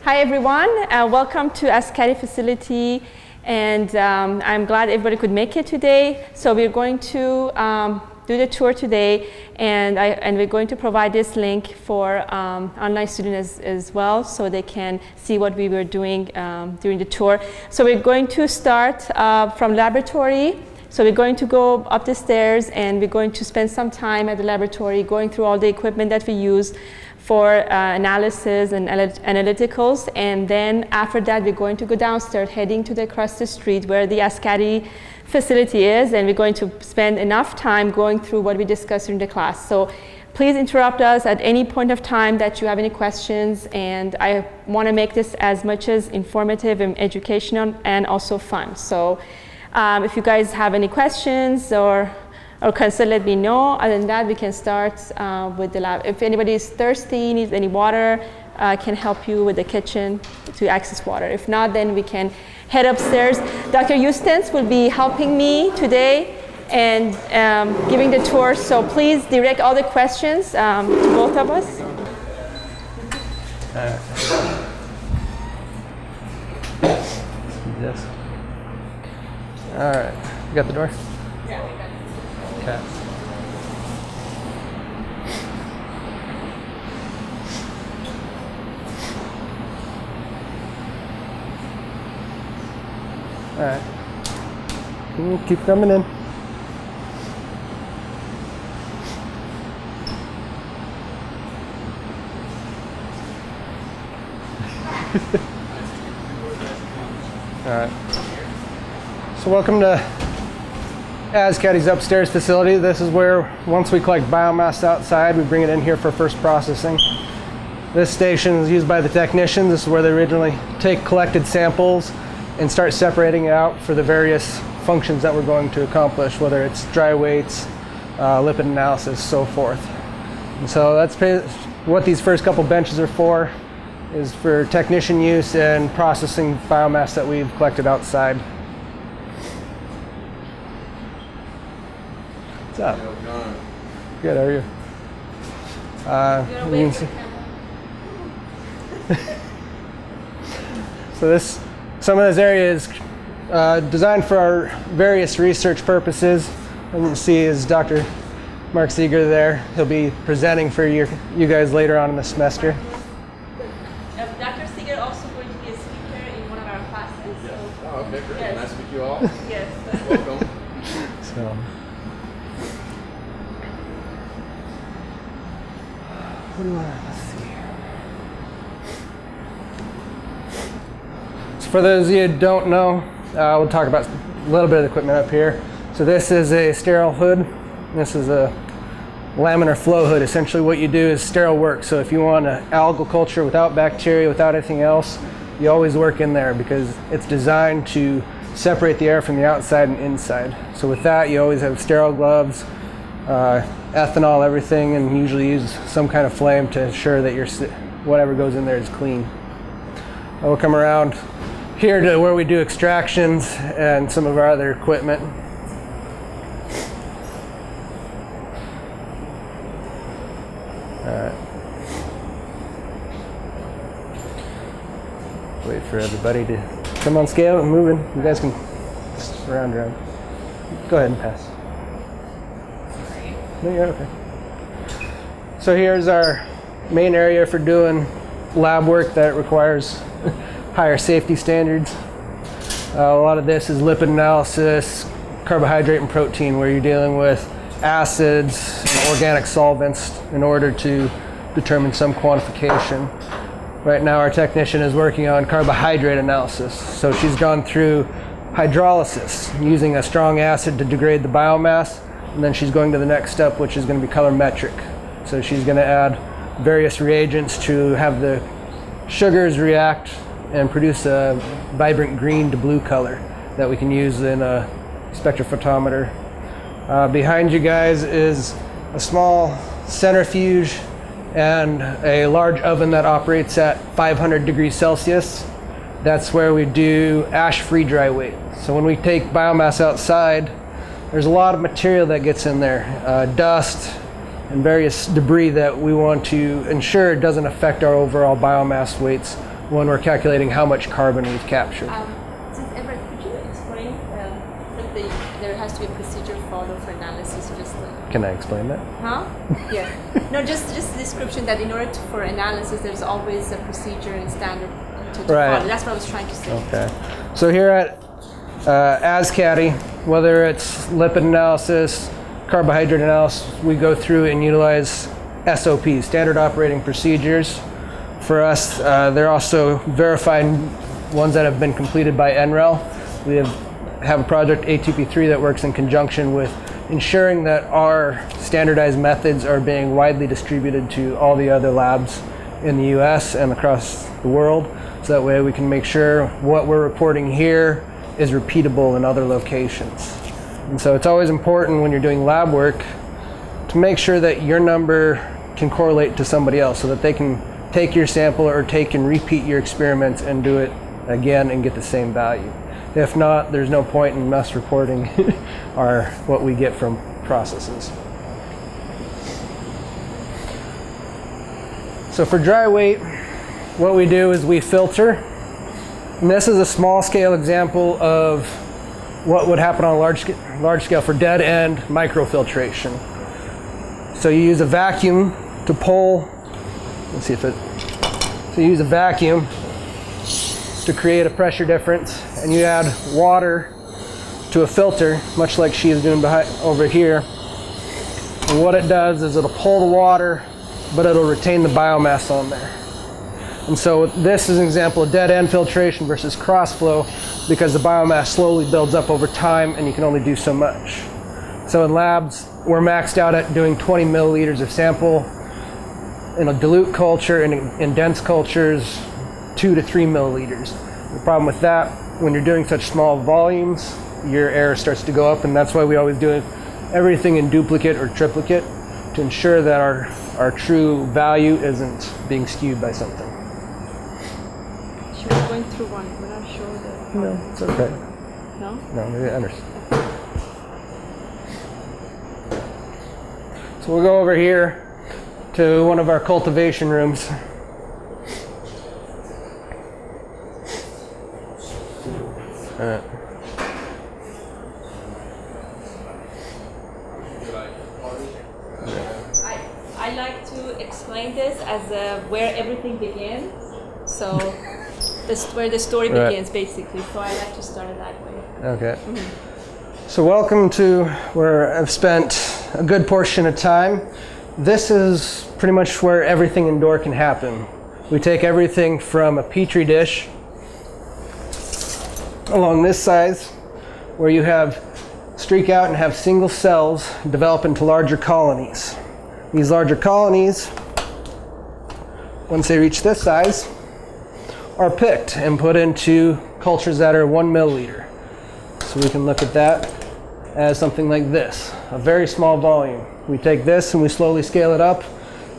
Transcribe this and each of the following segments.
Hi everyone, welcome to AzCATI facility, and I'm glad everybody could make it today. So we're going to do the tour today, and we're going to provide this link for online students as well, so they can see what we were doing during the tour. So we're going to start from laboratory. So we're going to go up the stairs, and we're going to spend some time at the laboratory going through all the equipment that we use for analysis and analyticals, and then after that we're going to go downstairs, heading to across the street where the AzCATI facility is, and we're going to spend enough time going through what we discussed during the class. So please interrupt us at any point of time that you have any questions, and I want to make this as much as informative and educational and also fun. So if you guys have any questions or concern, let me know. Other than that, we can start with the lab. If anybody is thirsty, needs any water, I can help you with the kitchen to access water. If not, then we can head upstairs. Dr. Eustace will be helping me today and giving the tour, so please direct all the questions to both of us. Yes. All right, you got the door? Yeah, we got it. Okay. All right. Keep coming in. All right. So welcome to AzCATI's upstairs facility. This is where, once we collect biomass outside, we bring it in here for first processing. This station is used by the technicians. This is where they originally take collected samples and start separating it out for the various functions that we're going to accomplish, whether it's dry weights, lipid analysis, so forth. And so that's what these first couple benches are for, is for technician use and processing biomass that we've collected outside. What's up? Good, how are you? So some of this area is designed for our various research purposes. And you can see is Dr. Mark Seeger there. He'll be presenting for you guys later on in the semester. Dr. Seeger also going to be a speaker in one of our classes. Yes. So Oh, okay, great. yes. Nice to meet you all. Yes. Welcome. So, what do you want? Let's see. So for those of you who don't know, we'll talk about a little bit of the equipment up here. So this is a sterile hood. This is a laminar flow hood. Essentially what you do is sterile work. So if you want an algal culture without bacteria, without anything else, you always work in there because it's designed to separate the air from the outside and inside. So with that, you always have sterile gloves, ethanol, everything, and usually use some kind of flame to ensure that whatever goes in there is clean. We'll come around here to where we do extractions and some of our other equipment. Alright. Wait for everybody to come on scale and moving. You guys can just round around. Go ahead and pass. No, you're okay. So here's our main area for doing lab work that requires higher safety standards. A lot of this is lipid analysis, carbohydrate and protein, where you're dealing with acids and organic solvents in order to determine some quantification. Right now our technician is working on carbohydrate analysis. So she's gone through hydrolysis, using a strong acid to degrade the biomass, and then she's going to the next step, which is going to be colorimetric. So she's going to add various reagents to have the sugars react and produce a vibrant green to blue color that we can use in a spectrophotometer. Behind you guys is a small centrifuge and a large oven that operates at 500 degrees Celsius. That's where we do ash-free dry weight. So when we take biomass outside, there's a lot of material that gets in there, dust and various debris that we want to ensure doesn't affect our overall biomass weights when we're calculating how much carbon we've captured. Since Everett, could you explain that there has to be a procedure followed for analysis? Can I explain that? Huh? Yeah. No, just the description that in order for analysis, there's always a procedure and standard to follow. That's what I was trying to say. Okay. So here at AzCATI, whether it's lipid analysis, carbohydrate analysis, we go through and utilize SOPs, standard operating procedures. For us, they're also verified ones that have been completed by NREL. We have a project, ATP3, that works in conjunction with ensuring that our standardized methods are being widely distributed to all the other labs in the US and across the world. So that way we can make sure what we're reporting here is repeatable in other locations. And so it's always important when you're doing lab work to make sure that your number can correlate to somebody else so that they can take your sample or take and repeat your experiments and do it again and get the same value. If not, there's no point in us reporting what we get from processes. So for dry weight, what we do is we filter. And this is a small scale example of what would happen on a large scale for dead end microfiltration. So you use a vacuum to pull, let's see if it, so you use a vacuum to create a pressure difference, and you add water to a filter, much like she is doing over here. And what it does is it'll pull the water, but it'll retain the biomass on there. And so this is an example of dead end filtration versus cross flow, because the biomass slowly builds up over time and you can only do so much. So in labs, we're maxed out at doing 20 milliliters of sample. In a dilute culture and in dense cultures, 2 to 3 milliliters. The problem with that, when you're doing such small volumes, your error starts to go up, and that's why we always do everything in duplicate or triplicate to ensure that our true value isn't being skewed by something. She was going through one. We're not sure that. No, it's okay. No? No, maybe I understand. So we'll go over here to one of our cultivation rooms. I like to explain this as where everything begins. So this where the story begins, basically. So I like to start it that way. Okay. So welcome to where I've spent a good portion of time. This is pretty much where everything indoor can happen. We take everything from a petri dish along this size, where you have streak out and have single cells develop into larger colonies. These larger colonies, once they reach this size, are picked and put into cultures that are 1 milliliter. So we can look at that as something like this, a very small volume. We take this and we slowly scale it up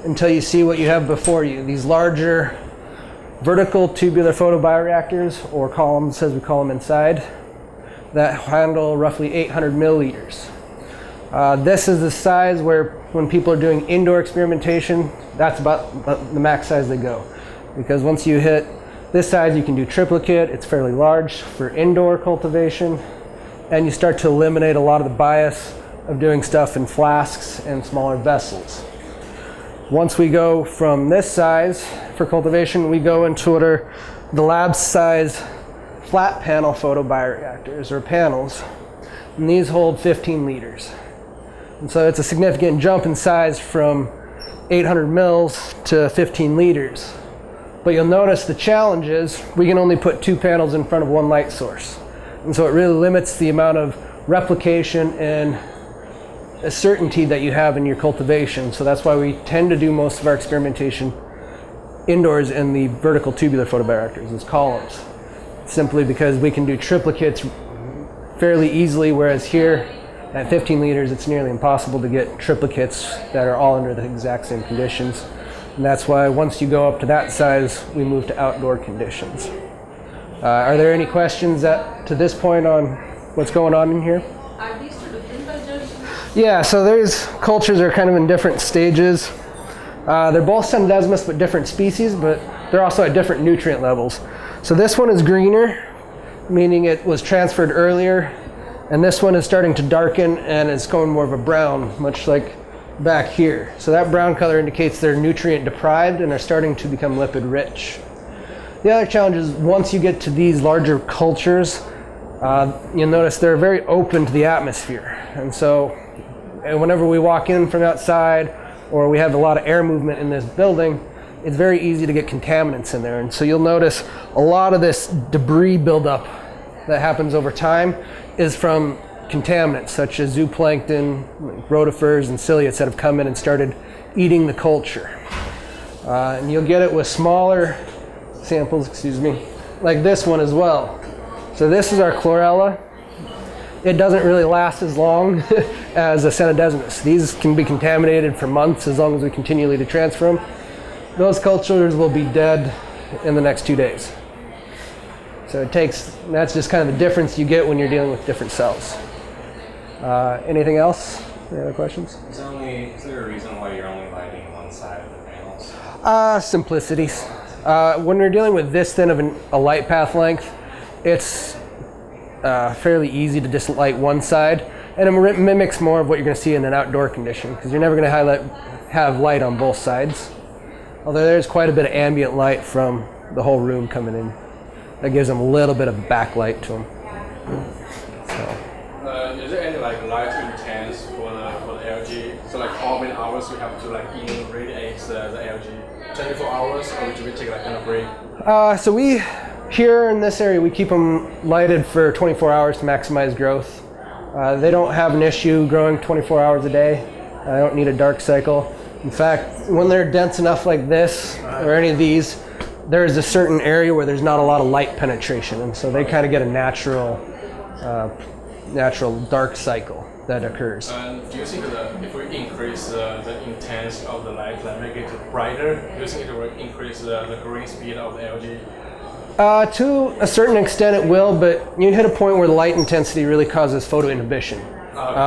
until you see what you have before you. These larger vertical tubular photobioreactors, or columns as we call them inside, that handle roughly 800 milliliters. This is the size where when people are doing indoor experimentation, that's about the max size they go. Because once you hit this size, you can do triplicate. It's fairly large for indoor cultivation, and you start to eliminate a lot of the bias of doing stuff in flasks and smaller vessels. Once we go from this size for cultivation, we go into what are the lab size flat panel photobioreactors, or panels, and these hold 15 liters. And so it's a significant jump in size from 800 mils to 15 liters. But you'll notice the challenge is we can only put 2 panels in front of 1 light source. And so it really limits the amount of replication and a certainty that you have in your cultivation. So that's why we tend to do most of our experimentation indoors in the vertical tubular photobioreactors, as columns, simply because we can do triplicates fairly easily, whereas here at 15 liters it's nearly impossible to get triplicates that are all under the exact same conditions. And that's why once you go up to that size, we move to outdoor conditions. Are there any questions to this point on what's going on in here? Are these two different cultures? Yeah, so there's cultures are kind of in different stages. They're both Synodesmus, but different species, but they're also at different nutrient levels. So this one is greener, meaning it was transferred earlier, and this one is starting to darken and it's going more of a brown, much like back here. So that brown color indicates they're nutrient deprived and are starting to become lipid rich. The other challenge is once you get to these larger cultures, you'll notice they're very open to the atmosphere. And so whenever we walk in from outside or we have a lot of air movement in this building, it's very easy to get contaminants in there. And so you'll notice a lot of this debris buildup that happens over time is from contaminants such as zooplankton, rotifers, and ciliates that have come in and started eating the culture. And you'll get it with smaller samples, like this one as well. So this is our chlorella. It doesn't really last as long as a Synodesmus. These can be contaminated for months as long as we continually to transfer them. Those cultures will be dead in the next 2 days. So that's just kind of the difference you get when you're dealing with different cells. Anything else? Any other questions? Is there a reason why you're only lighting one side of the panels? Simplicity. When we're dealing with this thin of a light path length, it's fairly easy to just light one side, and it mimics more of what you're going to see in an outdoor condition, because you're never going to have light on both sides. Although there's quite a bit of ambient light from the whole room coming in. That gives them a little bit of backlight to them. So. Is there any like light intense for the algae? So like how many hours you have to like irradiate the algae? 24 hours, or would we take like kind of break? So we here in this area we keep them lighted for 24 hours to maximize growth. They don't have an issue growing 24 hours a day. They don't need a dark cycle. In fact, when they're dense enough like this or any of these, there is a certain area where there's not a lot of light penetration, and so they kind of get a natural dark cycle that occurs. And do you think that if we increase the intensity of the light, like make it brighter, do you think it will increase the growing speed of the algae? To a certain extent it will, but you hit a point where the light intensity really causes photoinhibition,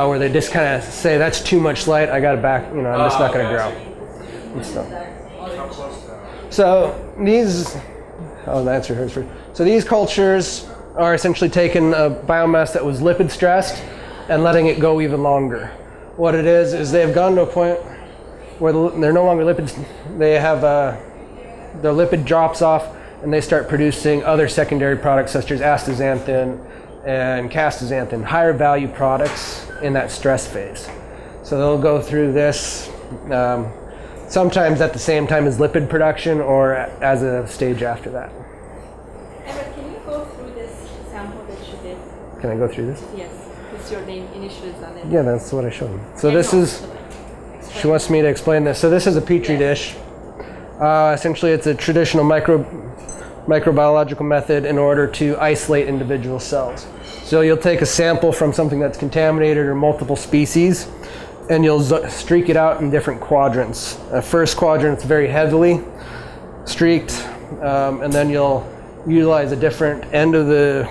where they just kind of say, that's too much light, I got to back, I'm just not going to grow. And stuff. So these, the answer here is first. So these cultures are essentially taking a biomass that was lipid stressed and letting it go even longer. What it is they've gone to a point where they're no longer lipids. They have their lipid drops off, and they start producing other secondary products such as astaxanthin and castaxanthin, higher value products in that stress phase. So they'll go through this sometimes at the same time as lipid production or as a stage after that. Everett, can you go through this sample that you did? Can I go through this? Yes, it's your name initials on it. Yeah, that's what I showed them. So this is, she wants me to explain this. So this is a petri dish. Essentially it's a traditional microbiological method in order to isolate individual cells. So you'll take a sample from something that's contaminated or multiple species, and you'll streak it out in different quadrants. First quadrant is very heavily streaked, and then you'll utilize a different end of the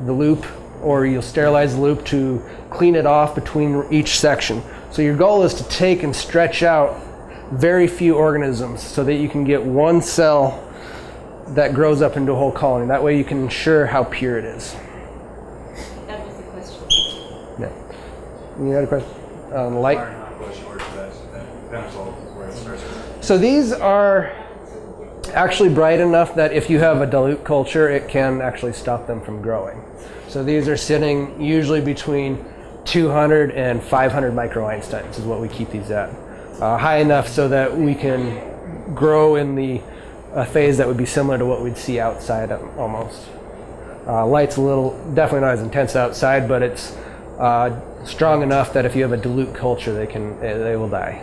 loop, or you'll sterilize the loop to clean it off between each section. So your goal is to take and stretch out very few organisms so that you can get one cell that grows up into a whole colony. That way you can ensure how pure it is. That was the question. Yeah. You had a question? Light? So these are actually bright enough that if you have a dilute culture, it can actually stop them from growing. So these are sitting usually between 200 and 500 microeinsteins is what we keep these at. High enough so that we can grow in the phase that would be similar to what we'd see outside almost. Light's definitely not as intense outside, but it's strong enough that if you have a dilute culture, they will die.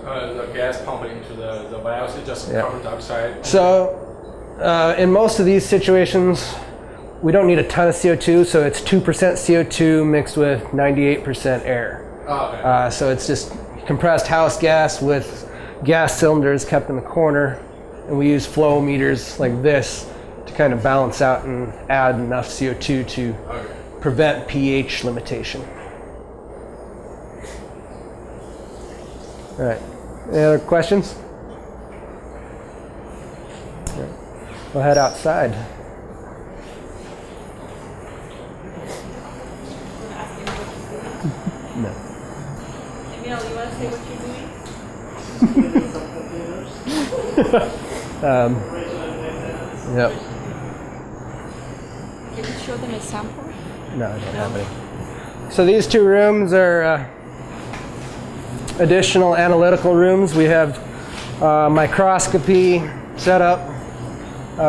The gas pumped into the vials is just carbon dioxide. So in most of these situations, we don't need a ton of CO2, so it's 2% CO2 mixed with 98% air. Okay. So it's just compressed house gas with gas cylinders kept in the corner, and we use flow meters like this to kind of balance out and add enough CO2 to prevent pH limitation. All right. Any other questions? All right. We'll head outside. No. Emil, you want to say what you're doing? Yep. Can you show them a sample? No, I don't have any. So these two rooms are additional analytical rooms. We have microscopy set up.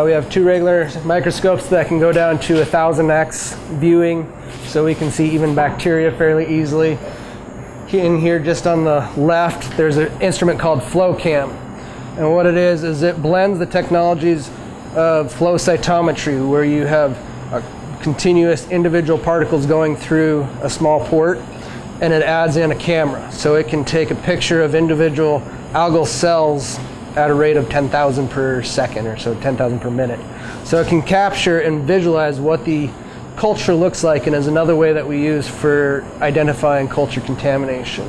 We have two regular microscopes that can go down to 1000x viewing, so we can see even bacteria fairly easily. In here, just on the left, there's an instrument called FlowCam. And what it is it blends the technologies of flow cytometry, where you have continuous individual particles going through a small port, and it adds in a camera. So it can take a picture of individual algal cells at a rate of 10,000 per second, or so 10,000 per minute. So it can capture and visualize what the culture looks like, and is another way that we use for identifying culture contamination.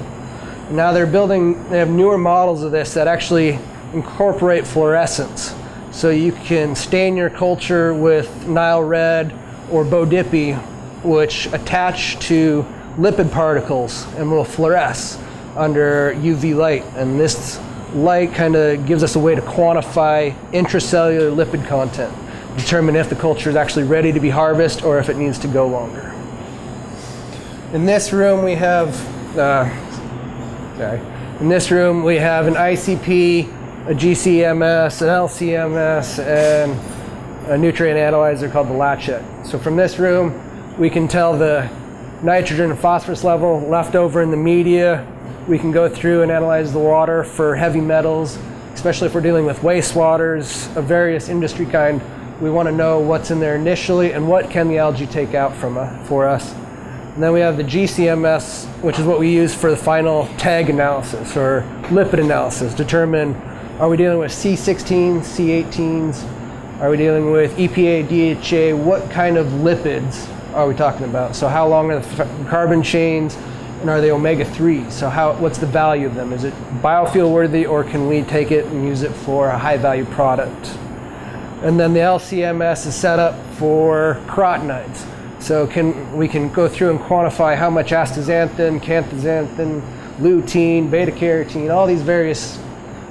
Now they have newer models of this that actually incorporate fluorescence. So you can stain your culture with Nile red or Bo-Dippy, which attach to lipid particles and will fluoresce under UV light. And this light kind of gives us a way to quantify intracellular lipid content, determine if the culture is actually ready to be harvested or if it needs to go longer. In this room we have an ICP, a GCMS, an LCMS, and a nutrient analyzer called the Latchet. So from this room we can tell the nitrogen and phosphorus level left over in the media. We can go through and analyze the water for heavy metals, especially if we're dealing with wastewaters of various industry kind. We want to know what's in there initially and what can the algae take out for us. And then we have the GCMS, which is what we use for the final tag analysis or lipid analysis. Determine, are we dealing with C16s, C18s? Are we dealing with EPA, DHA? What kind of lipids are we talking about? So how long are the carbon chains, and are they omega-3s? So what's the value of them? Is it biofuel worthy, or can we take it and use it for a high value product? And then the LCMS is set up for carotenoids. So we can go through and quantify how much astaxanthin, canthaxanthin, lutein, beta-carotene, all these various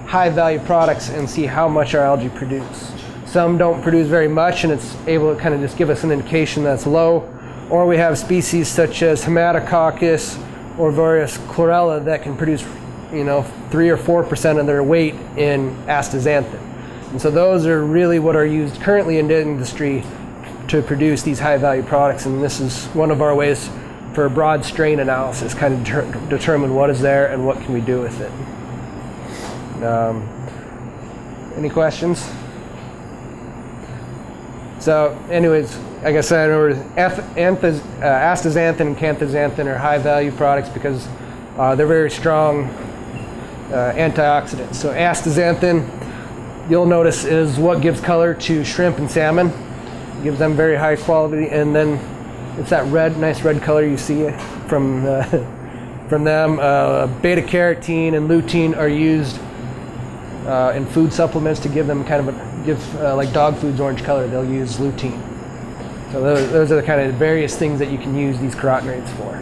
high value products, and see how much our algae produce. Some don't produce very much, and it's able to kind of just give us an indication that's low. Or we have species such as Hematococcus or various chlorella that can produce 3 or 4% of their weight in astaxanthin. And so those are really what are used currently in the industry to produce these high value products, and this is one of our ways for broad strain analysis, kind of determine what is there and what can we do with it. Any questions? So anyways, like I said, astaxanthin and canthaxanthin are high value products because they're very strong antioxidants. So astaxanthin, you'll notice, is what gives color to shrimp and salmon. It gives them very high quality, and then it's that nice red color you see from them. Beta-carotene and lutein are used in food supplements to give them like dog food's orange color. They'll use lutein. So those are the kind of various things that you can use these carotenoids for.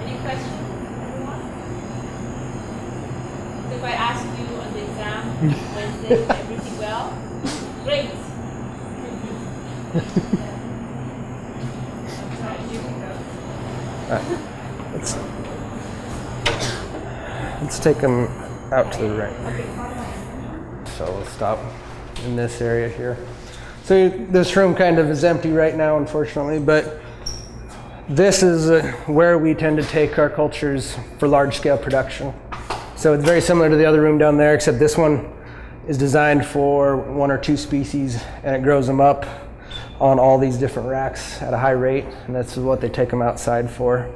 Any questions, everyone? So if I ask you on the exam Wednesday, everything well? Great. Alright, let's take them out to the right. So we'll stop in this area here. So this room kind of is empty right now, unfortunately, but this is where we tend to take our cultures for large-scale production. So it's very similar to the other room down there, except this one is designed for 1 or 2 species, and it grows them up on all these different racks at a high rate, and that's what they take them outside for.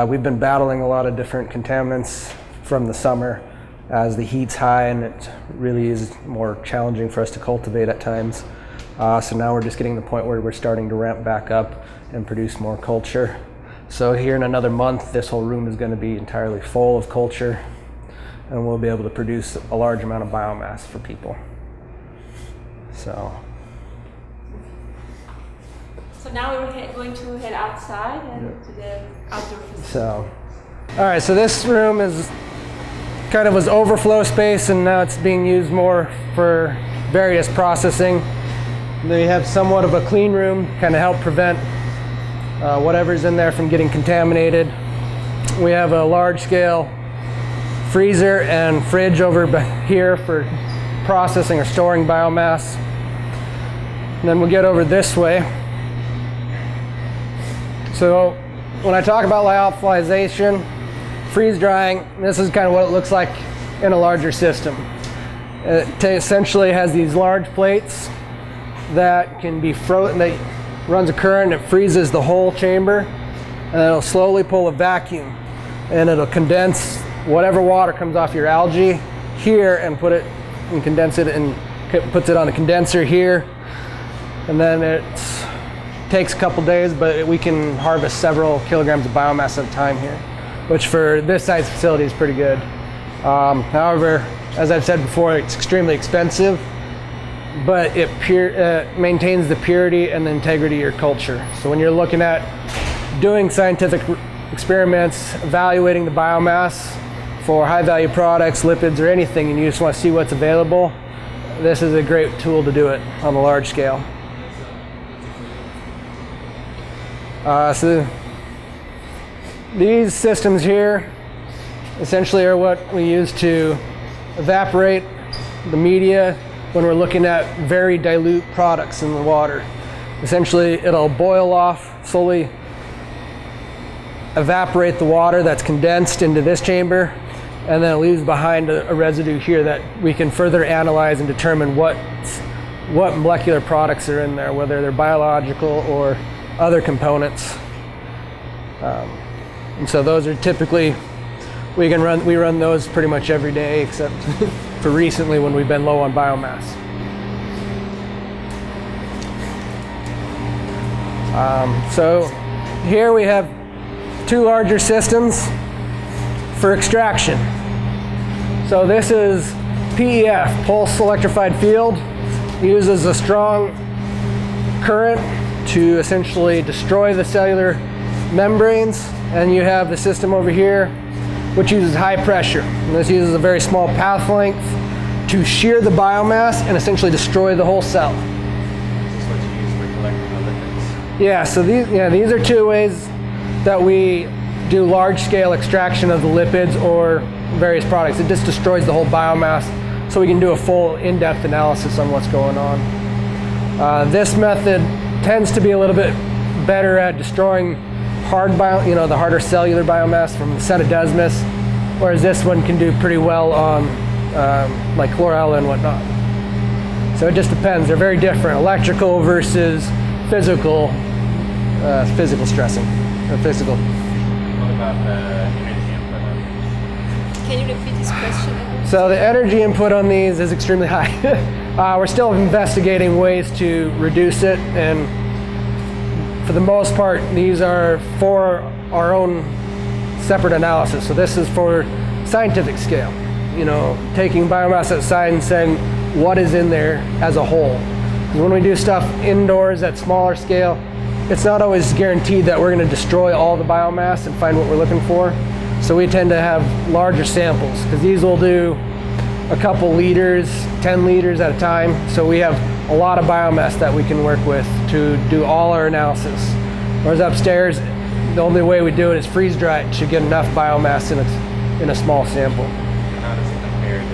We've been battling a lot of different contaminants from the summer as the heat's high, and it really is more challenging for us to cultivate at times. So now we're just getting to the point where we're starting to ramp back up and produce more culture. So here in another month, this whole room is going to be entirely full of culture, and we'll be able to produce a large amount of biomass for people. So now we're going to head outside and to the outdoor facility. So, all right, so this room is kind of was overflow space, and now it's being used more for various processing. They have somewhat of a clean room, kind of help prevent whatever's in there from getting contaminated. We have a large-scale freezer and fridge over here for processing or storing biomass. And then we'll get over this way. So when I talk about lyophilization, freeze drying, this is kind of what it looks like in a larger system. It essentially has these large plates that can be frozen, that runs a current, it freezes the whole chamber, and it'll slowly pull a vacuum, and it'll condense whatever water comes off your algae here and put it and condense it, and puts it on a condenser here, and then it takes a couple days, but we can harvest several kilograms of biomass at a time here, which for this size facility is pretty good. However, as I've said before, it's extremely expensive, but it maintains the purity and the integrity of your culture. So when you're looking at doing scientific experiments, evaluating the biomass for high value products, lipids, or anything, and you just want to see what's available, this is a great tool to do it on a large scale. So these systems here essentially are what we use to evaporate the media when we're looking at very dilute products in the water. Essentially, it'll boil off, slowly evaporate the water that's condensed into this chamber, and then it leaves behind a residue here that we can further analyze and determine what molecular products are in there, whether they're biological or other components. And so those are typically, we run those pretty much every day, except for recently when we've been low on biomass. So here we have two larger systems for extraction. So this is PEF, pulse electrified field. It uses a strong current to essentially destroy the cellular membranes, and you have the system over here which uses high pressure. And this uses a very small path length to shear the biomass and essentially destroy the whole cell. Is this what you use for collecting the lipids? Yeah, so these are two ways that we do large-scale extraction of the lipids or various products. It just destroys the whole biomass, so we can do a full in-depth analysis on what's going on. This method tends to be a little bit better at destroying the harder cellular biomass from Cetidesmus, whereas this one can do pretty well on like chlorella and whatnot. So it just depends. They're very different. Electrical versus physical stressing, or physical. What about the energy input on these? Can you repeat this question? So the energy input on these is extremely high. We're still investigating ways to reduce it, and for the most part, these are for our own separate analysis. So this is for scientific scale, taking biomass outside and saying what is in there as a whole. When we do stuff indoors at smaller scale, it's not always guaranteed that we're going to destroy all the biomass and find what we're looking for. So we tend to have larger samples, because these will do a couple liters, 10 liters at a time. So we have a lot of biomass that we can work with to do all our analysis. Whereas upstairs, the only way we do it is freeze dry it to get enough biomass in a small sample. How does it compare to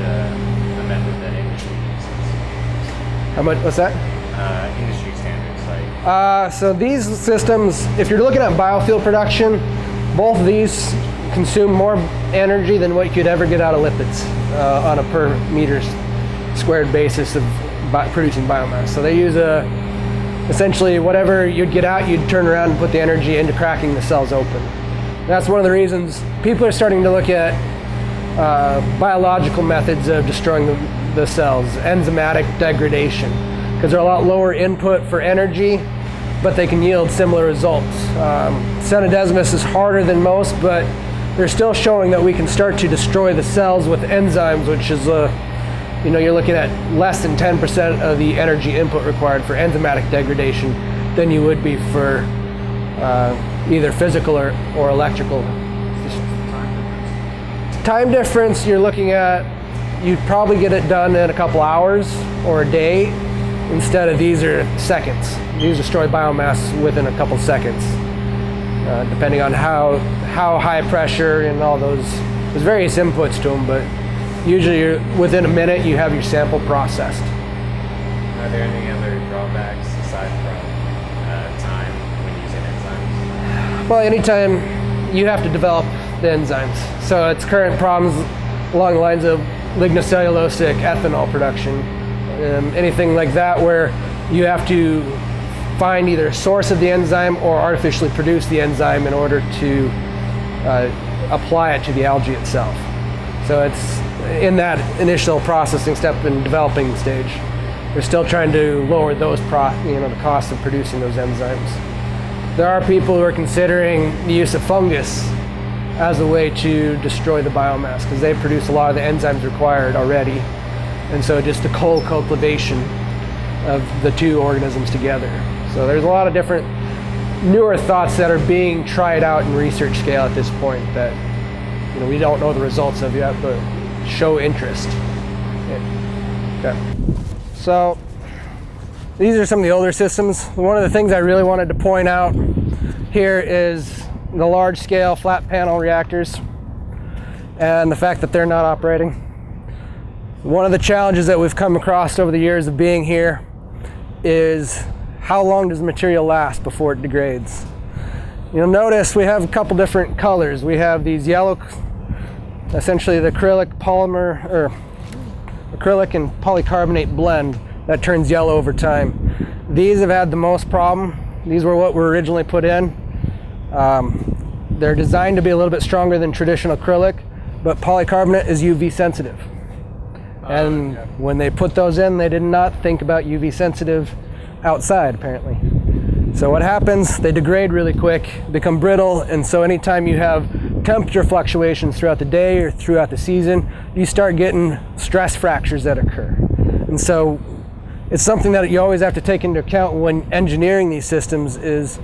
the method that industry uses? How much? What's that? Industry standards, like. So these systems, if you're looking at biofuel production, both of these consume more energy than what you could ever get out of lipids on a per meter squared basis of producing biomass. So they use essentially whatever you'd get out, you'd turn around and put the energy into cracking the cells open. And that's one of the reasons people are starting to look at biological methods of destroying the cells, enzymatic degradation, because they're a lot lower input for energy but they can yield similar results. Cenodesmus is harder than most, but they're still showing that we can start to destroy the cells with enzymes, which is you're looking at less than 10% of the energy input required for enzymatic degradation than you would be for either physical or electrical. Time difference, you're looking at, you'd probably get it done in a couple hours or a day, instead of these are seconds. These destroy biomass within a couple seconds, depending on how high pressure and all those. There's various inputs to them, but usually within a minute you have your sample processed. Are there any other drawbacks aside from time when using enzymes? Well, anytime you have to develop the enzymes. So it's current problems along the lines of lignocellulosic ethanol production, anything like that where you have to find either a source of the enzyme or artificially produce the enzyme in order to apply it to the algae itself. So it's in that initial processing step and developing stage. They're still trying to lower those the cost of producing those enzymes. There are people who are considering the use of fungus as a way to destroy the biomass because they produce a lot of the enzymes required already. And so just the co-cultivation of the two organisms together. So there's a lot of different newer thoughts that are being tried out in research scale at this point that we don't know the results of yet, but show interest. Okay. So these are some of the older systems. One of the things I really wanted to point out here is the large scale flat panel reactors and the fact that they're not operating. One of the challenges that we've come across over the years of being here is how long does the material last before it degrades? You'll notice we have a couple different colors. We have these yellow, essentially the acrylic polymer, or acrylic and polycarbonate blend that turns yellow over time. These have had the most problem. These were what were originally put in. They're designed to be a little bit stronger than traditional acrylic, but polycarbonate is UV sensitive. And when they put those in, they did not think about UV sensitive outside, apparently. So what happens, they degrade really quick, become brittle, and so anytime you have temperature fluctuations throughout the day or throughout the season, you start getting stress fractures that occur. And so it's something that you always have to take into account when engineering these systems is,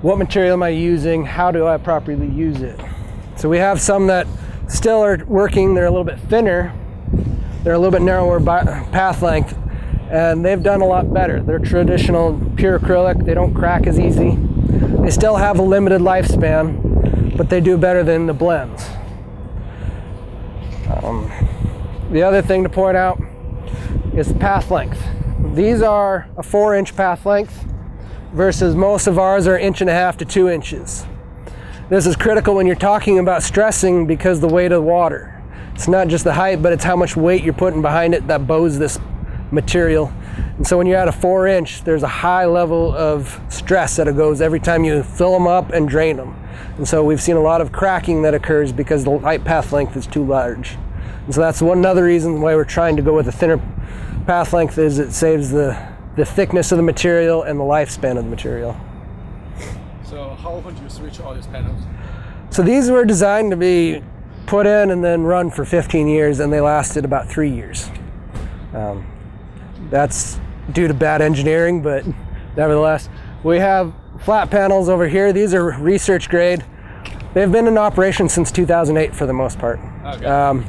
what material am I using? How do I properly use it? So we have some that still are working, they're a little bit thinner, they're a little bit narrower path length, and they've done a lot better. They're traditional pure acrylic, they don't crack as easy. They still have a limited lifespan, but they do better than the blends. The other thing to point out is path length. These are a 4-inch path length versus most of ours are 1.5 to 2 inches. This is critical when you're talking about stressing because the weight of the water. It's not just the height, but it's how much weight you're putting behind it that bows this material. And so when you're at a 4-inch, there's a high level of stress that goes every time you fill them up and drain them. And so we've seen a lot of cracking that occurs because the light path length is too large. And so that's another reason why we're trying to go with a thinner path length, is it saves the thickness of the material and the lifespan of the material. So how often do you switch all these panels? So these were designed to be put in and then run for 15 years, and they lasted about 3 years. That's due to bad engineering, but nevertheless. We have flat panels over here. These are research grade. They've been in operation since 2008 for the most part. Okay.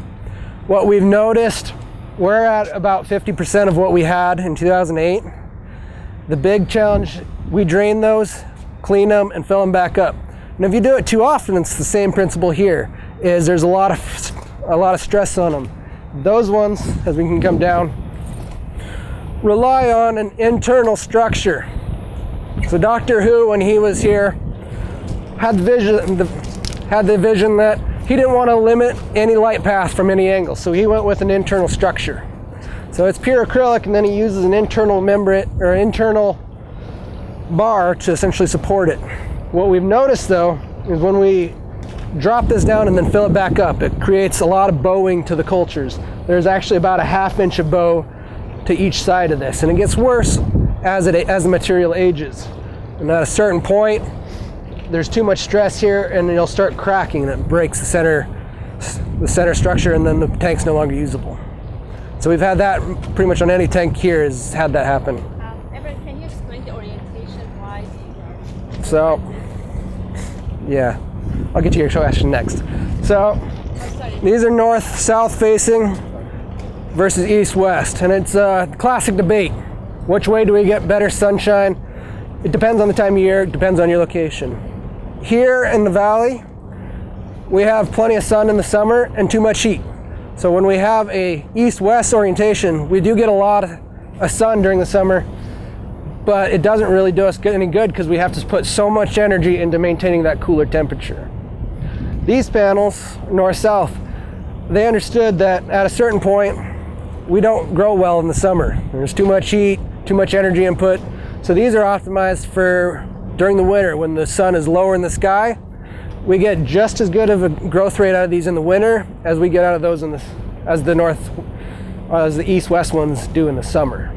What we've noticed, we're at about 50% of what we had in 2008. The big challenge, we drain those, clean them, and fill them back up. And if you do it too often, it's the same principle here, is there's a lot of stress on them. Those ones, as we can come down, rely on an internal structure. So Doctor Who, when he was here, had the vision that he didn't want to limit any light path from any angle, so he went with an internal structure. So it's pure acrylic, and then he uses an internal membrane or internal bar to essentially support it. What we've noticed though is when we drop this down and then fill it back up, it creates a lot of bowing to the cultures. There's actually about a 1/2 inch of bow to each side of this, and it gets worse as the material ages. And at a certain point, there's too much stress here, and it'll start cracking, and it breaks the center structure, and then the tank's no longer usable. So we've had that pretty much on any tank here, has had that happen. Everett, can you explain the orientation, why these are? So, yeah, I'll get to your question next. So, these are north-south facing versus east-west, and it's a classic debate. Which way do we get better sunshine? It depends on the time of year, it depends on your location. Here in the valley, we have plenty of sun in the summer and too much heat. So when we have a east-west orientation, we do get a lot of sun during the summer, but it doesn't really do us any good because we have to put so much energy into maintaining that cooler temperature. These panels, north-south, they understood that at a certain point, we don't grow well in the summer. There's too much heat, too much energy input. So these are optimized for during the winter when the sun is lower in the sky. We get just as good of a growth rate out of these in the winter as we get out of those as the east-west ones do in the summer.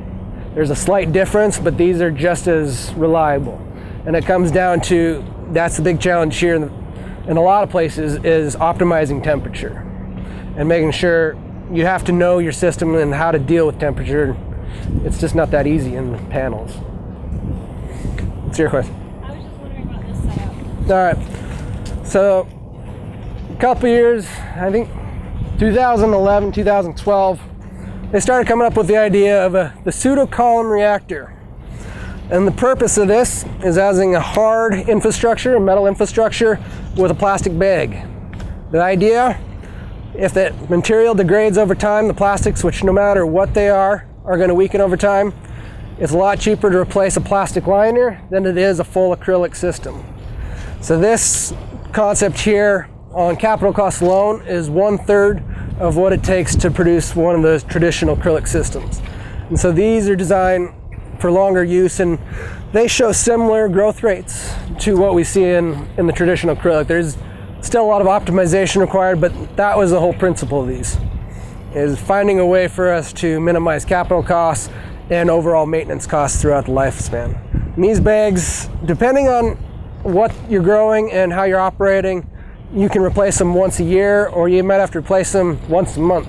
There's a slight difference, but these are just as reliable. And it comes down to, that's the big challenge here in a lot of places, is optimizing temperature and making sure you have to know your system and how to deal with temperature. It's just not that easy in the panels. What's your question? I was just wondering about this setup. All right. So, a couple years, I think 2011, 2012, they started coming up with the idea of the pseudo-column reactor. And the purpose of this is having a hard infrastructure, a metal infrastructure, with a plastic bag. The idea, if that material degrades over time, the plastics, which no matter what they are going to weaken over time, it's a lot cheaper to replace a plastic liner than it is a full acrylic system. So this concept here on capital cost alone is 1/3 of what it takes to produce one of those traditional acrylic systems. And so these are designed for longer use, and they show similar growth rates to what we see in the traditional acrylic. There's still a lot of optimization required, but that was the whole principle of these, is finding a way for us to minimize capital costs and overall maintenance costs throughout the lifespan. And these bags, depending on what you're growing and how you're operating, you can replace them once a year, or you might have to replace them once a month.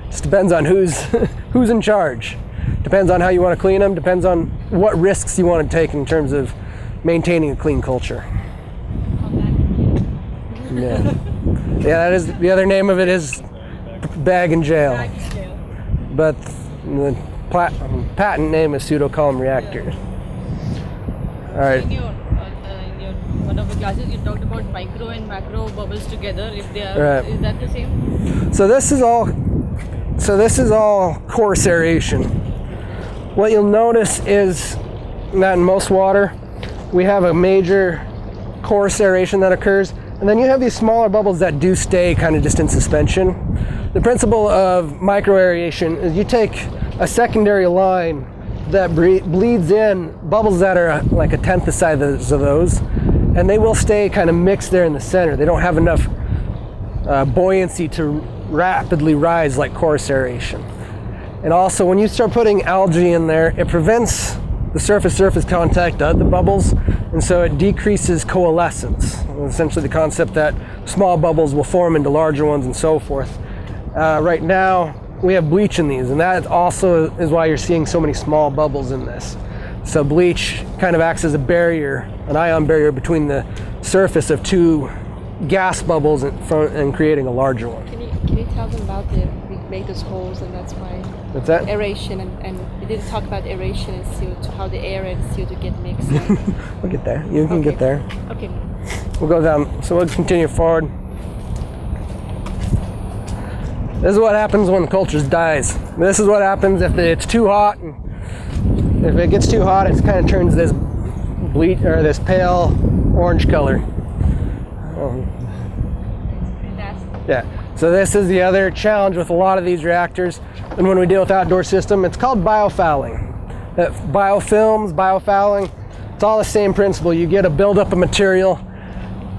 Just depends on who's in charge. Depends on how you want to clean them, depends on what risks you want to take in terms of maintaining a clean culture. Yeah. Yeah, that is the other name of it, is bag and jail. But the patent name is pseudo-column reactor. All right. In one of the classes, you talked about micro and macro bubbles together. If they are, Right. Is that the same? So this is all coarse aeration. What you'll notice is that in most water, we have a major coarse aeration that occurs, and then you have these smaller bubbles that do stay kind of just in suspension. The principle of microaeration is you take a secondary line that bleeds in bubbles that are like a tenth the size of those, and they will stay kind of mixed there in the center. They don't have enough buoyancy to rapidly rise like coarse aeration. And also, when you start putting algae in there, it prevents the surface contact of the bubbles, and so it decreases coalescence. Essentially the concept that small bubbles will form into larger ones and so forth. Right now, we have bleach in these, and that also is why you're seeing so many small bubbles in this. So bleach kind of acts as a barrier, an ion barrier between the surface of two gas bubbles and creating a larger one. Can you tell them about we make those holes, and that's why What's that? aeration, and we didn't talk about aeration and CO2, how the air and CO2 get mixed. We'll get there. You can get there. Okay. We'll go down. So we'll continue forward. This is what happens when the culture dies. This is what happens if it's too hot. And if it gets too hot, it kind of turns this bleach or this pale orange color. Yeah. So this is the other challenge with a lot of these reactors, and when we deal with outdoor system, it's called biofouling. Biofilms, biofouling, it's all the same principle. You get a buildup of material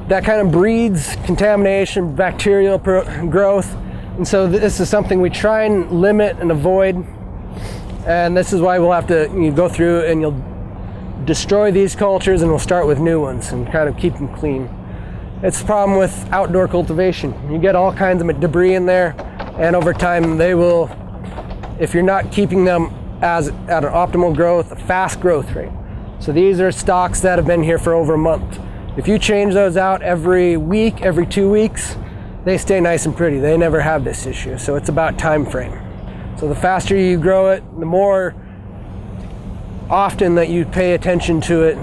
that kind of breeds contamination, bacterial growth, and so this is something we try and limit and avoid. And this is why we'll have to go through and you'll destroy these cultures and we'll start with new ones and kind of keep them clean. It's the problem with outdoor cultivation. You get all kinds of debris in there, and over time they will, if you're not keeping them at an optimal growth, a fast growth rate. So these are stocks that have been here for over a month. If you change those out every week, every 2 weeks, they stay nice and pretty. They never have this issue. So it's about time frame. So the faster you grow it, the more often that you pay attention to it,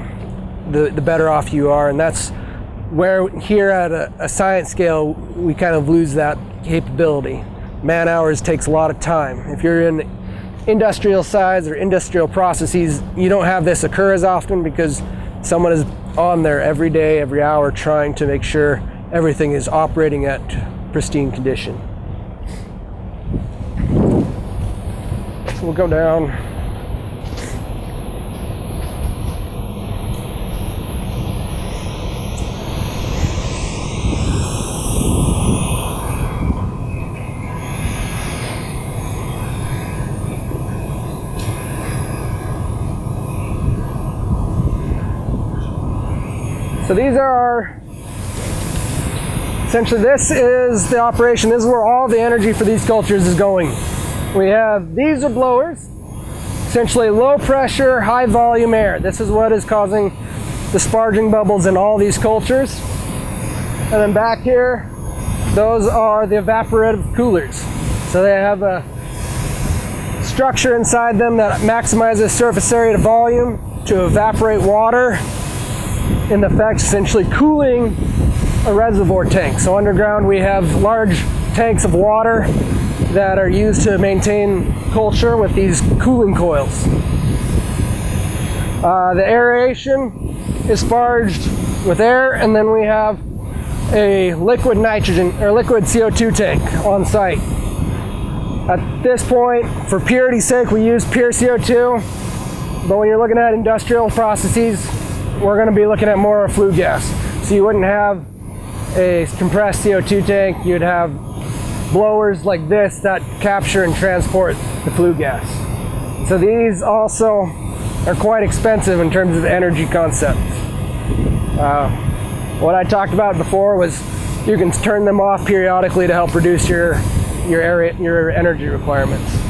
the better off you are. And that's where here at a science scale, we kind of lose that capability. Man hours takes a lot of time. If you're in industrial size or industrial processes, you don't have this occur as often because someone is on there every day, every hour, trying to make sure everything is operating at pristine condition. So we'll go down. So these are essentially, this is the operation. This is where all the energy for these cultures is going. We have, these are blowers, essentially low pressure, high volume air. This is what is causing the sparging bubbles in all these cultures. And then back here, those are the evaporative coolers. So they have a structure inside them that maximizes surface area to volume to evaporate water, in effect essentially cooling a reservoir tank. So underground we have large tanks of water that are used to maintain culture with these cooling coils. The aeration is sparged with air, and then we have a liquid nitrogen or liquid CO2 tank on site. At this point, for purity's sake, we use pure CO2, but when you're looking at industrial processes, we're going to be looking at more flue gas. So you wouldn't have a compressed CO2 tank, you'd have blowers like this that capture and transport the flue gas. So these also are quite expensive in terms of energy concept. What I talked about before was you can turn them off periodically to help reduce your energy requirements.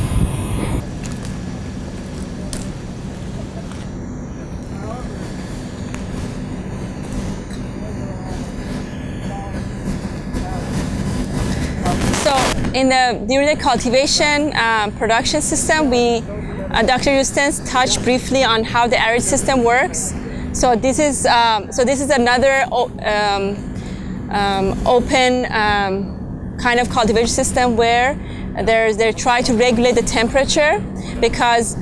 During the cultivation production system, Dr. Eustace touched briefly on how the arid system works. So this is another open kind of cultivation system where they try to regulate the temperature because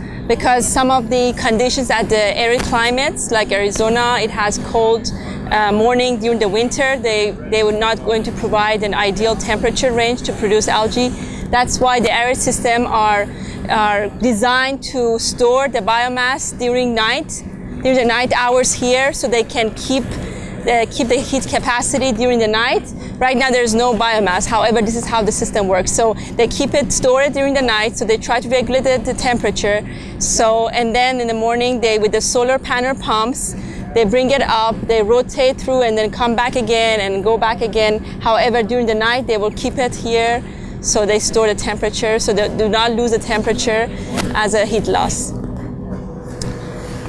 some of the conditions at the arid climates, like Arizona, it has cold morning during the winter. They were not going to provide an ideal temperature range to produce algae. That's why the arid system are designed to store the biomass during the night hours here, so they can keep the heat capacity during the night. Right now there's no biomass, however this is how the system works. So they keep it stored during the night, so they try to regulate the temperature. So, and then in the morning with the solar panel pumps, they bring it up, they rotate through and then come back again and go back again. However, during the night they will keep it here, so they store the temperature, so they do not lose the temperature as a heat loss.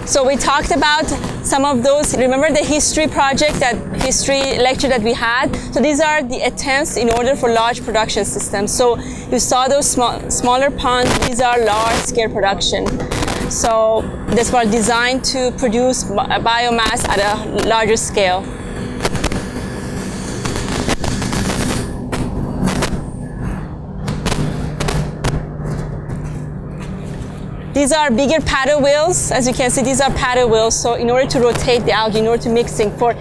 So we talked about some of those. Remember the history project, that history lecture that we had? So these are the attempts in order for large production systems. So you saw those smaller ponds, these are large scale production. So this was designed to produce biomass at a larger scale. These are bigger paddle wheels. As you can see, these are paddle wheels. So in order to rotate the algae, in order to mixing for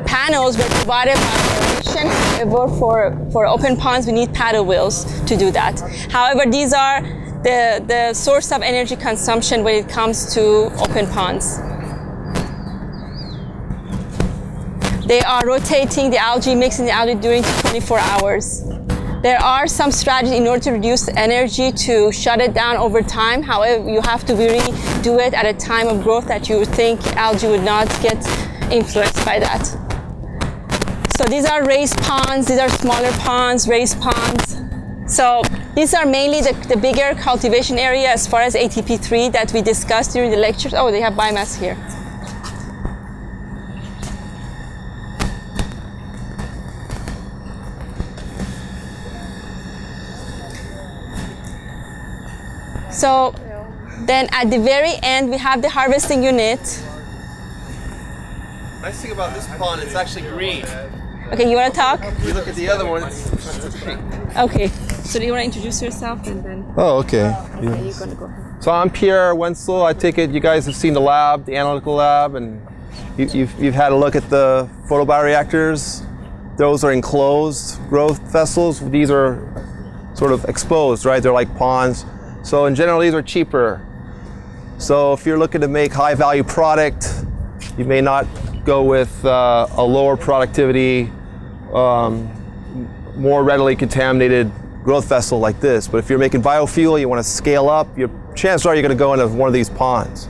panels, we're provided by aeration. However, for open ponds, we need paddle wheels to do that. However, these are the source of energy consumption when it comes to open ponds. They are rotating the algae, mixing the algae during 24 hours. There are some strategies in order to reduce the energy to shut it down over time. However, you have to really do it at a time of growth that you think algae would not get influenced by that. So these are raised ponds, these are smaller ponds, raised ponds. So these are mainly the bigger cultivation area as far as ATP3 that we discussed during the lectures. Oh, they have biomass here. So then at the very end, we have the harvesting unit. Nice thing about this pond, it's actually green. Okay, you want to talk? If you look at the other one, it's pink. Okay, so do you want to introduce yourself and then? Oh, okay. Okay, you're going to go ahead. So I'm Pierre Wenzel. I take it you guys have seen the lab, the analytical lab, and you've had a look at the photobioreactors. Those are enclosed growth vessels. These are sort of exposed, right? They're like ponds. So in general, these are cheaper. So if you're looking to make high value product, you may not go with a lower productivity, more readily contaminated growth vessel like this. But if you're making biofuel, you want to scale up, your chances are you're going to go into one of these ponds.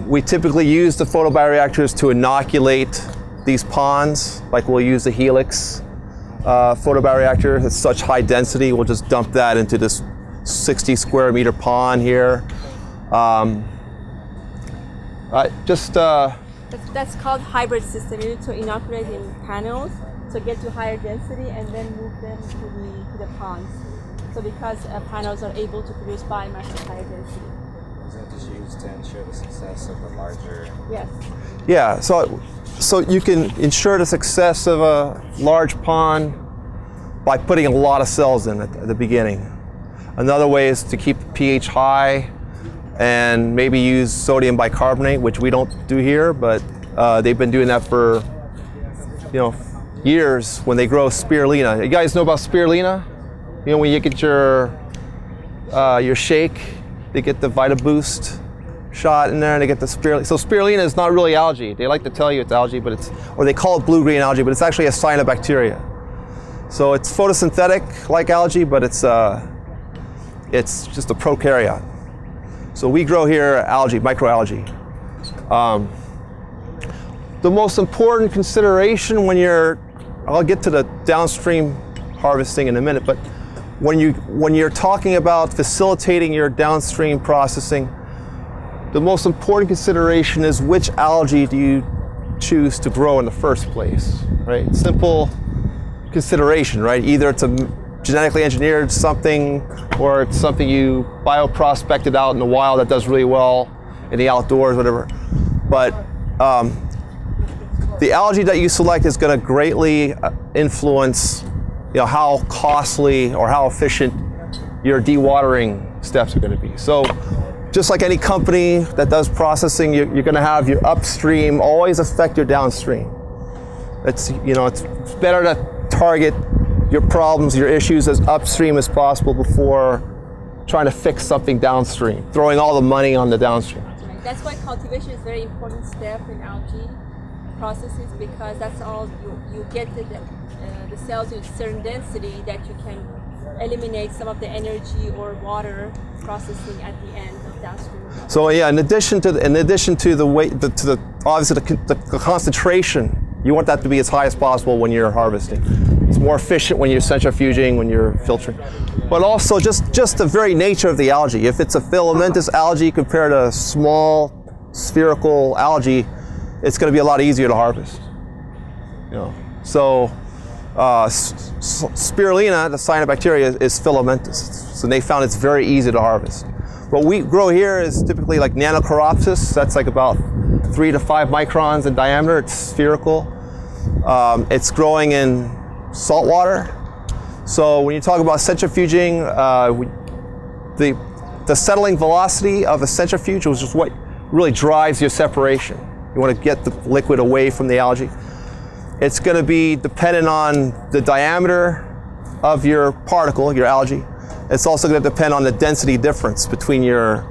We typically use the photobioreactors to inoculate these ponds, like we'll use the Helix photobioreactor. It's such high density, we'll just dump that into this 60 square meter pond here. That's called hybrid system. You need to inoculate in panels to get to higher density and then move them to the ponds. So because panels are able to produce biomass at higher density. Is that just used to ensure the success of the larger? Yes. Yeah, so you can ensure the success of a large pond by putting a lot of cells in at the beginning. Another way is to keep pH high and maybe use sodium bicarbonate, which we don't do here, but they've been doing that for years when they grow spirulina. You guys know about spirulina? You know, when you get your shake, they get the VitaBoost shot in there and they get the spirulina. So spirulina is not really algae. They like to tell you it's algae, but or they call it blue-green algae, but it's actually a cyanobacteria. So it's photosynthetic like algae, but it's just a prokaryote. So we grow here algae, microalgae. The most important consideration when I'll get to the downstream harvesting in a minute, but when you're talking about facilitating your downstream processing, the most important consideration is which algae do you choose to grow in the first place, right? Simple consideration, right? Either it's a genetically engineered something or it's something you bioprospected out in the wild that does really well in the outdoors, whatever. But the algae that you select is going to greatly influence how costly or how efficient your dewatering steps are going to be. So just like any company that does processing, you're going to have your upstream always affect your downstream. It's better to target your problems, your issues as upstream as possible before trying to fix something downstream, throwing all the money on the downstream. Right. That's why cultivation is a very important step in algae processes, because that's all you get the cells to a certain density that you can eliminate some of the energy or water processing at the end of downstream. So yeah, in addition to the weight, obviously the concentration, you want that to be as high as possible when you're harvesting. It's more efficient when you're centrifuging, when you're filtering. But also just the very nature of the algae. If it's a filamentous algae compared to a small spherical algae, it's going to be a lot easier to harvest. So spirulina, the cyanobacteria, is filamentous. So they found it's very easy to harvest. What we grow here is typically like Nanochoropsis. That's like about 3 to 5 microns in diameter. It's spherical. It's growing in salt water. So when you talk about centrifuging, the settling velocity of a centrifuge, which is what really drives your separation. You want to get the liquid away from the algae. It's going to be dependent on the diameter of your particle, your algae. It's also going to depend on the density difference between the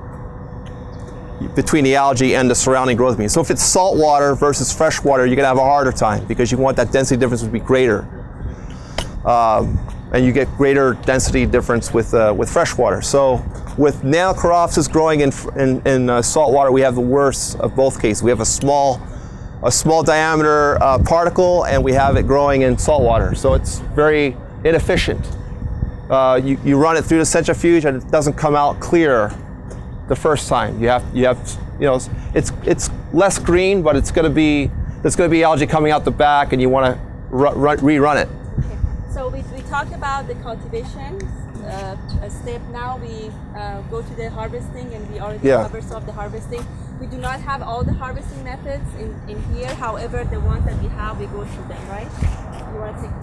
algae and the surrounding growth medium. So if it's salt water versus fresh water, you're going to have a harder time because you want that density difference to be greater. and you get greater density difference with freshwater. So with nanocoropsis growing in saltwater, we have the worst of both cases. We have a small diameter particle, and we have it growing in saltwater. So it's very inefficient. You run it through the centrifuge, and it doesn't come out clear the first time. It's less green, but there's going to be algae coming out the back, and you want to rerun it. Okay. So we talked about the cultivation step. Now we go to the harvesting, and we already covered some of the harvesting. We do not have all the harvesting methods in here. However, the ones that we have, we go through them, right? You want to take?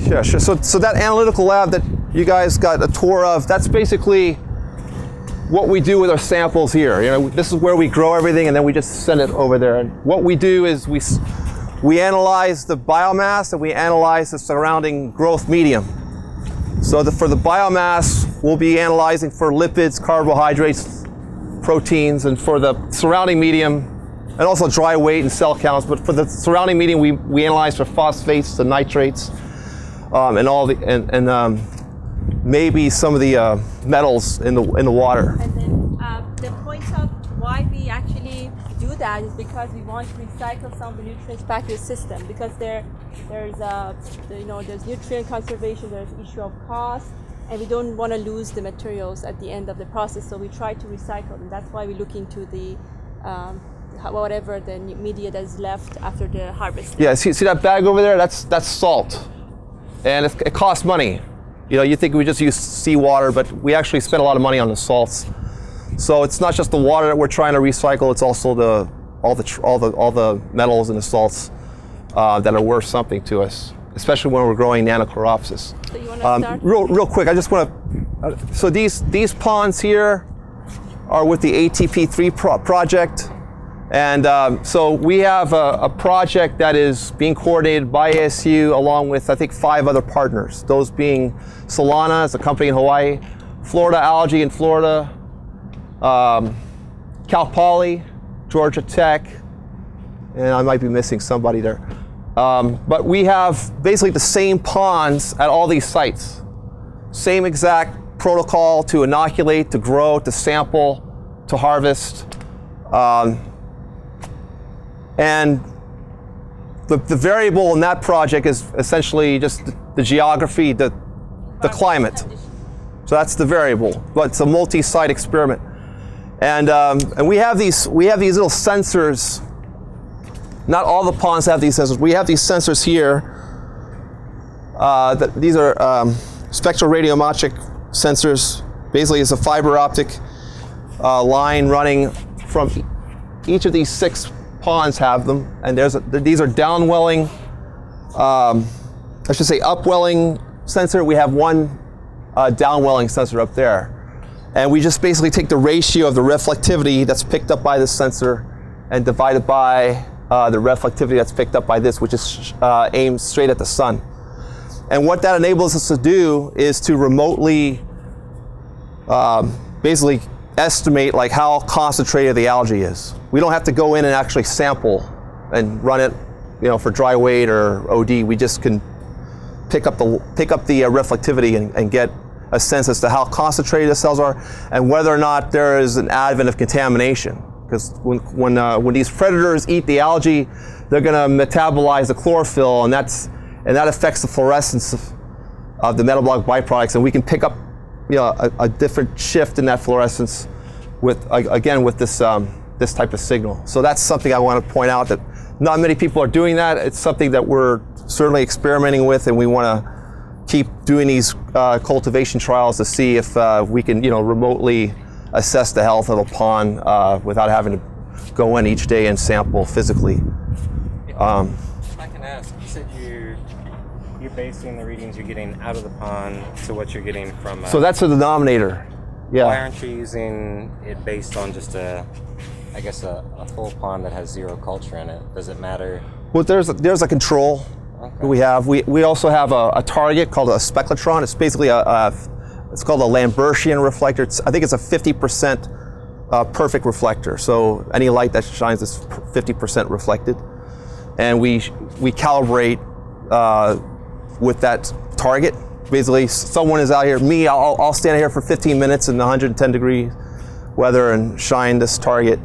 Yeah, sure. So that analytical lab that you guys got a tour of, that's basically what we do with our samples here. This is where we grow everything, and then we just send it over there. And what we do is we analyze the biomass, and we analyze the surrounding growth medium. So for the biomass, we'll be analyzing for lipids, carbohydrates, proteins, and for the surrounding medium, and also dry weight and cell counts. But for the surrounding medium, we analyze for phosphates, the nitrates, and all the maybe some of the metals in the water. And then the point of why we actually do that is because we want to recycle some of the nutrients back to the system, because there's nutrient conservation, there's issue of cost, and we don't want to lose the materials at the end of the process, so we try to recycle them. That's why we look into the whatever the media that is left after the harvest. Yeah, see that bag over there? That's salt, and it costs money. You think we just use seawater, but we actually spend a lot of money on the salts. So it's not just the water that we're trying to recycle; it's also all the metals and the salts that are worth something to us, especially when we're growing nanocoropsis. So you want to start? Real quick, I just want to. So these ponds here are with the ATP3 project, and so we have a project that is being coordinated by ASU along with I think 5 other partners. Those being Solana, it's a company in Hawaii, Florida Algae in Florida, Cal Poly, Georgia Tech, and I might be missing somebody there. But we have basically the same ponds at all these sites. Same exact protocol to inoculate, to grow, to sample, to harvest. And the variable in that project is essentially just the geography, the climate. So that's the variable, but it's a multi-site experiment. And we have these little sensors. Not all the ponds have these sensors. We have these sensors here. These are spectroradiometric sensors. Basically, it's a fiber optic line running from each of these 6 ponds have them. And these are downwelling, I should say upwelling sensor. We have one downwelling sensor up there. And we just basically take the ratio of the reflectivity that's picked up by this sensor and divide it by the reflectivity that's picked up by this, which is aimed straight at the sun. And what that enables us to do is to remotely basically estimate like how concentrated the algae is. We don't have to go in and actually sample and run it, for dry weight or OD. We just can pick up the reflectivity and get a sense as to how concentrated the cells are and whether or not there is an advent of contamination. Because when these predators eat the algae, they're going to metabolize the chlorophyll, and that affects the fluorescence of the metabolic byproducts, and we can pick up a different shift in that fluorescence with this type of signal. So that's something I want to point out, that not many people are doing that. It's something that we're certainly experimenting with, and we want to keep doing these cultivation trials to see if we can remotely assess the health of a pond without having to go in each day and sample physically. If I can ask, you said you're basing the readings you're getting out of the pond to what you're getting from. So that's the denominator. Yeah. Why aren't you using it based on just a full pond that has 0 culture in it? Does it matter? Well, there's a control. Okay. We also have a target called a spectrotron. It's basically it's called a Lambertian reflector. I think it's a 50% perfect reflector. So any light that shines is 50% reflected, and we calibrate with that target. Basically, someone is out here, me, I'll stand here for 15 minutes in 110 degree weather and shine this target,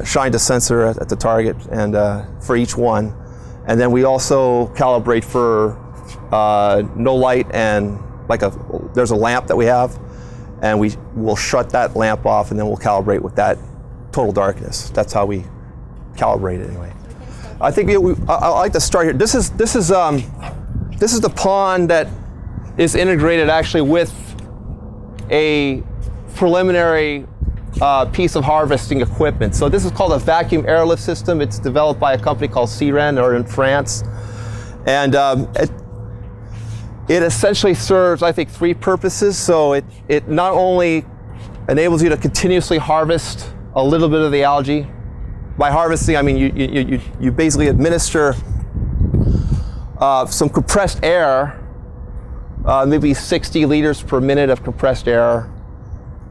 shine the sensor at the target, and for each one. And then we also calibrate for no light, and there's a lamp that we have, and we will shut that lamp off, and then we'll calibrate with that total darkness. That's how we calibrate it anyway. I think I like to start here. This is the pond that is integrated actually with a preliminary piece of harvesting equipment. So this is called a vacuum airlift system. It's developed by a company called CREN, or in France, and it essentially serves, I think, 3 purposes. So it not only enables you to continuously harvest a little bit of the algae. By harvesting, I mean you basically administer some compressed air, maybe 60 liters per minute of compressed air.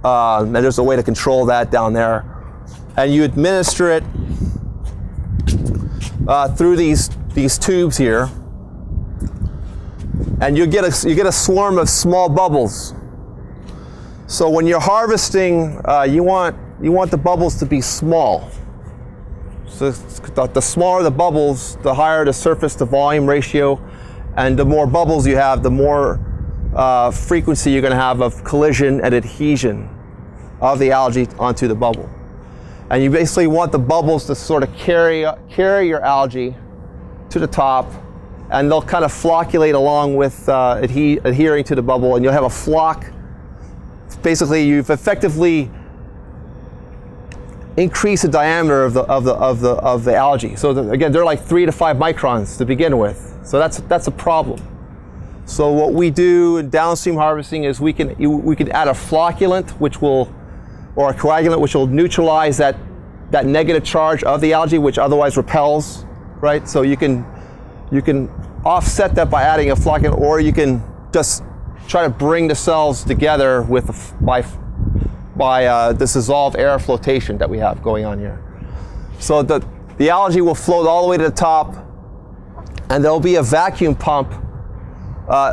And there's a way to control that down there. And you administer it through these tubes here. And you get a swarm of small bubbles. So when you're harvesting, you want the bubbles to be small. So the smaller the bubbles, the higher the surface to volume ratio, and the more bubbles you have, the more frequency you're going to have of collision and adhesion of the algae onto the bubble. And you basically want the bubbles to sort of carry your algae to the top, and they'll kind of flocculate along with adhering to the bubble, and you'll have a flock. Basically, you've effectively increased the diameter of the algae. So again, they're like 3 to 5 microns to begin with. So that's a problem. So what we do in downstream harvesting is we can add a flocculant, or a coagulant, which will neutralize that negative charge of the algae, which otherwise repels, right? So you can offset that by adding a flocculant, or you can just try to bring the cells together by this dissolved air flotation that we have going on here. So the algae will float all the way to the top, and there'll be a vacuum pump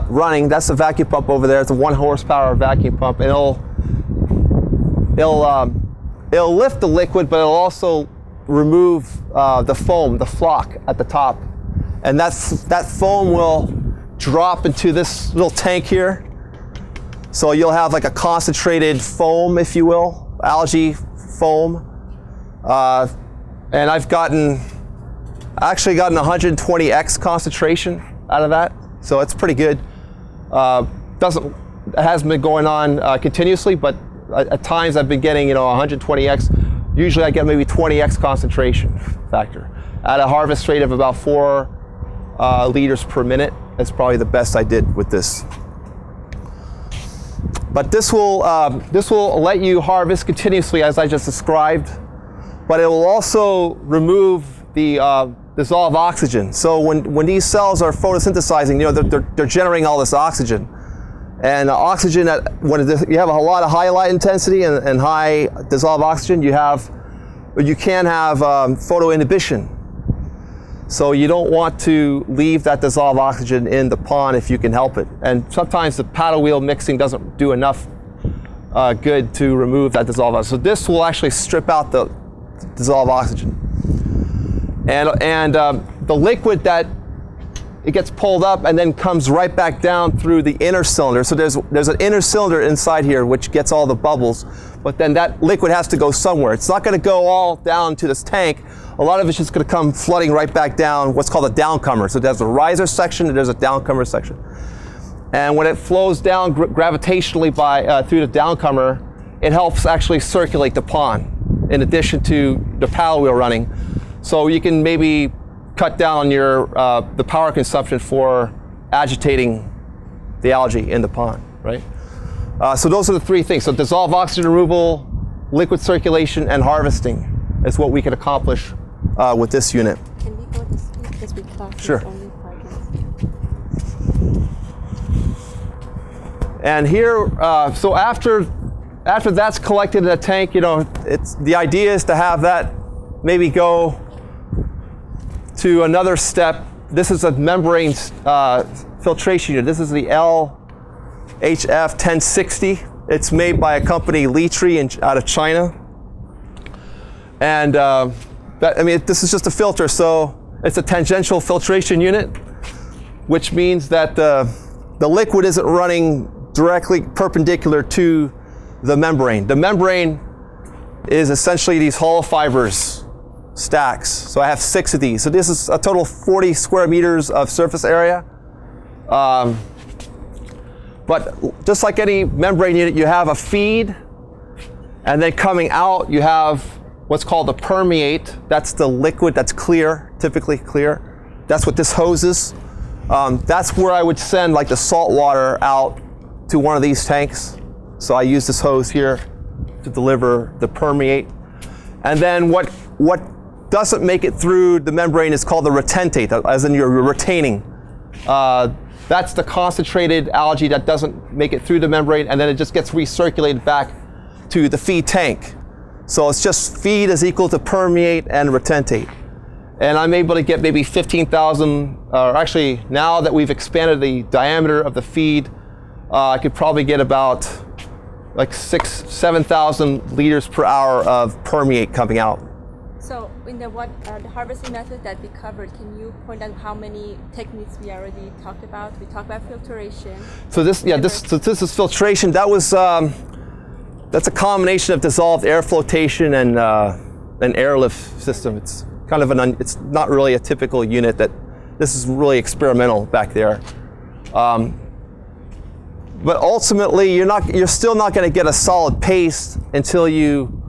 running. That's the vacuum pump over there. It's a 1 horsepower vacuum pump, and it'll lift the liquid, but it'll also remove the foam, the flock at the top, and that foam will drop into this little tank here. So you'll have like a concentrated foam, if you will, algae foam, and I've actually gotten 120x concentration out of that, so it's pretty good. It hasn't been going on continuously, but at times I've been getting 120x. Usually I get maybe 20x concentration factor at a harvest rate of about 4 liters per minute. That's probably the best I did with this. But this will let you harvest continuously, as I just described, but it will also remove the dissolved oxygen. So when these cells are photosynthesizing, they're generating all this oxygen, and oxygen when you have a lot of high light intensity and high dissolved oxygen, you can have photo inhibition. So you don't want to leave that dissolved oxygen in the pond if you can help it. And sometimes the paddle wheel mixing doesn't do enough good to remove that dissolved oxygen. So this will actually strip out the dissolved oxygen. And the liquid that it gets pulled up and then comes right back down through the inner cylinder. So there's an inner cylinder inside here which gets all the bubbles, but then that liquid has to go somewhere. It's not going to go all down to this tank. A lot of it's just going to come flooding right back down, what's called a downcomer. So there's a riser section and there's a downcomer section. And when it flows down gravitationally through the downcomer, it helps actually circulate the pond in addition to the paddle wheel running. So you can maybe cut down on the power consumption for agitating the algae in the pond, right? So those are the 3 things. So dissolved oxygen removal, liquid circulation, and harvesting is what we can accomplish with this unit. Can we go this way? Because we class Sure. only 5 minutes. And here, so after that's collected in a tank, the idea is to have that maybe go to another step. This is a membrane filtration unit. This is the LHF 1060. It's made by a company, Litri, out of China. And this is just a filter, so it's a tangential filtration unit, which means that the liquid isn't running directly perpendicular to the membrane. The membrane is essentially these hollow fibers stacks. So I have 6 of these. So this is a total of 40 square meters of surface area. But just like any membrane unit, you have a feed, and then coming out you have what's called a permeate. That's the liquid that's clear, typically clear. That's what this hose is. That's where I would send like the salt water out to one of these tanks. So I use this hose here to deliver the permeate. And then what doesn't make it through the membrane is called the retentate, as in you're retaining. That's the concentrated algae that doesn't make it through the membrane, and then it just gets recirculated back to the feed tank. So it's just feed is equal to permeate and retentate. And I'm able to get maybe 15,000, or actually now that we've expanded the diameter of the feed, I could probably get about like 7,000 liters per hour of permeate coming out. So in the harvesting method that we covered, can you point out how many techniques we already talked about? We talked about filtration. So this is filtration. That was that's a combination of dissolved air flotation and an airlift system. It's kind of it's not really a typical unit. This is really experimental back there. But ultimately, you're still not going to get a solid paste until you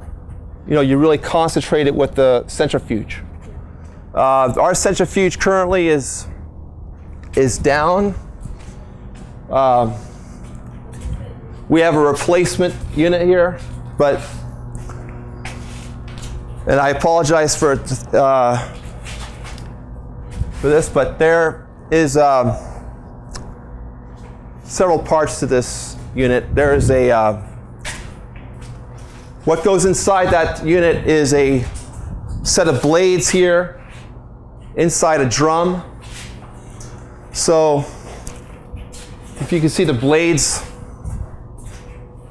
really concentrate it with the centrifuge. Our centrifuge currently is down. We have a replacement unit here, and I apologize for this, but there is several parts to this unit. There is what goes inside that unit is a set of blades here inside a drum. So if you can see the blades,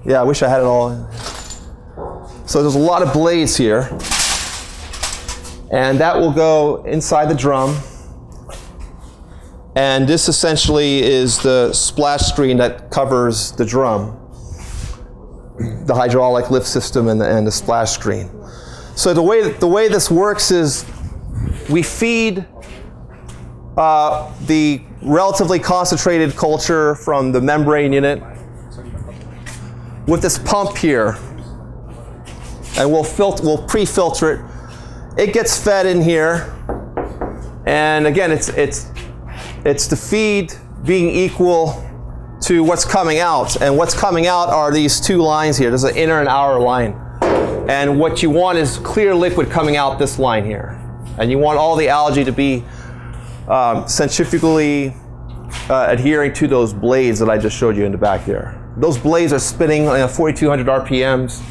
yeah, I wish I had it all. So there's a lot of blades here, and that will go inside the drum. And this essentially is the splash screen that covers the drum, the hydraulic lift system and the splash screen. So the way this works is we feed the relatively concentrated culture from the membrane unit with this pump here, and we'll pre-filter it. It gets fed in here, and again, it's the feed being equal to what's coming out, and what's coming out are these 2 lines here. There's an inner and outer line, and what you want is clear liquid coming out this line here, and you want all the algae to be centrifugally adhering to those blades that I just showed you in the back there. Those blades are spinning at 4,200 RPMs,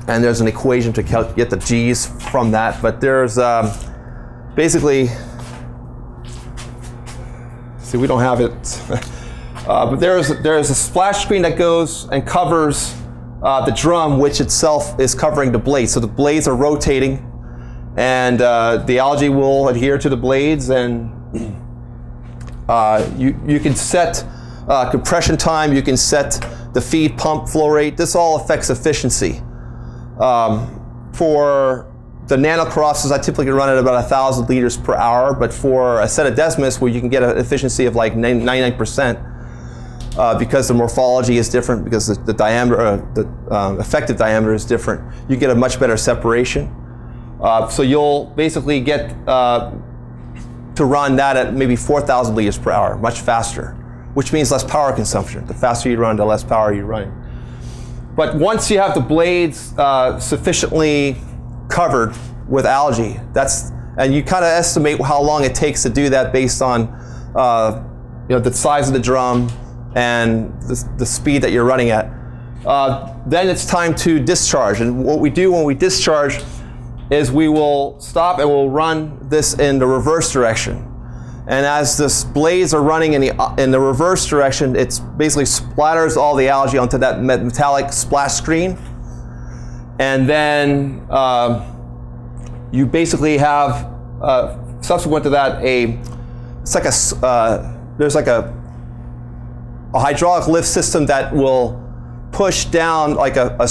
and there's an equation to get the G's from that, but there's basically, see, we don't have it, but there's a splash screen that goes and covers the drum, which itself is covering the blades. So the blades are rotating, and the algae will adhere to the blades, and you can set compression time, you can set the feed pump flow rate. This all affects efficiency. For the nanocrosses, I typically run at about 1,000 liters per hour, but for a set of desmus where you can get an efficiency of like 99%, because the morphology is different, because the diameter, the effective diameter is different, you get a much better separation. So you'll basically get to run that at maybe 4,000 liters per hour, much faster, which means less power consumption. The faster you run, the less power you run. But once you have the blades sufficiently covered with algae, and you kind of estimate how long it takes to do that based on the size of the drum and the speed that you're running at. Then it's time to discharge. And what we do when we discharge is we will stop and we'll run this in the reverse direction. And as the blades are running in the reverse direction, it basically splatters all the algae onto that metallic splash screen. And then you basically have, subsequent to that, there's like a hydraulic lift system that will push down like a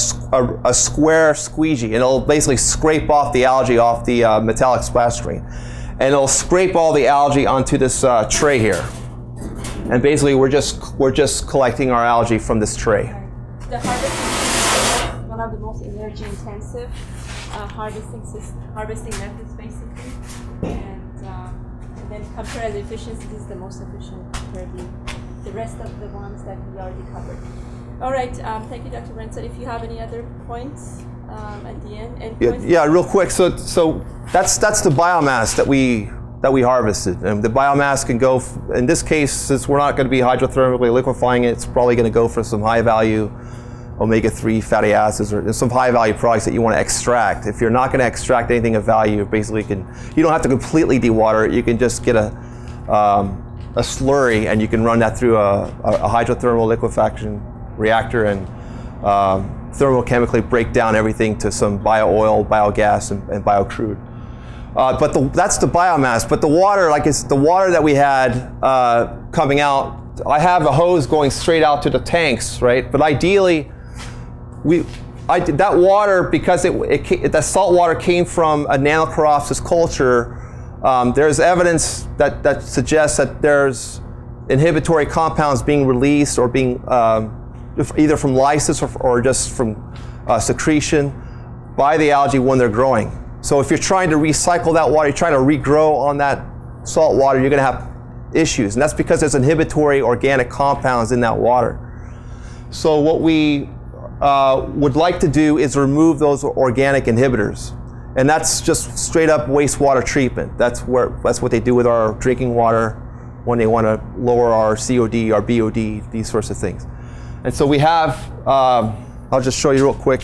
square squeegee, and it'll basically scrape off the algae off the metallic splash screen. And it'll scrape all the algae onto this tray here. And basically we're just collecting our algae from this tray. The harvesting is one of the most energy intensive harvesting methods basically. And then compared to efficiency, this is the most efficient compared to the rest of the ones that we already covered. All right, thank you, Dr. Brenson. If you have any other points at the end. Yeah, real quick. So that's the biomass that we harvested, and the biomass can go. In this case, since we're not going to be hydrothermically liquefying it, it's probably going to go for some high-value omega-3 fatty acids or some high-value products that you want to extract. If you're not going to extract anything of value, basically you don't have to completely dewater it. You can just get a slurry, and you can run that through a hydrothermal liquefaction reactor and thermochemically break down everything to some bio-oil, biogas, and bio-crude. But that's the biomass. But the water, the water that we had coming out, I have a hose going straight out to the tanks, right? But ideally, that water, because that salt water came from a Nanocaropsis culture, there's evidence that suggests that there's inhibitory compounds being released or being either from lysis or just from secretion by the algae when they're growing. So if you're trying to recycle that water, you're trying to regrow on that salt water, you're going to have issues. And that's because there's inhibitory organic compounds in that water. So what we would like to do is remove those organic inhibitors. And that's just straight up wastewater treatment. That's what they do with our drinking water when they want to lower our COD, our BOD, these sorts of things. And so we have, I'll just show you real quick.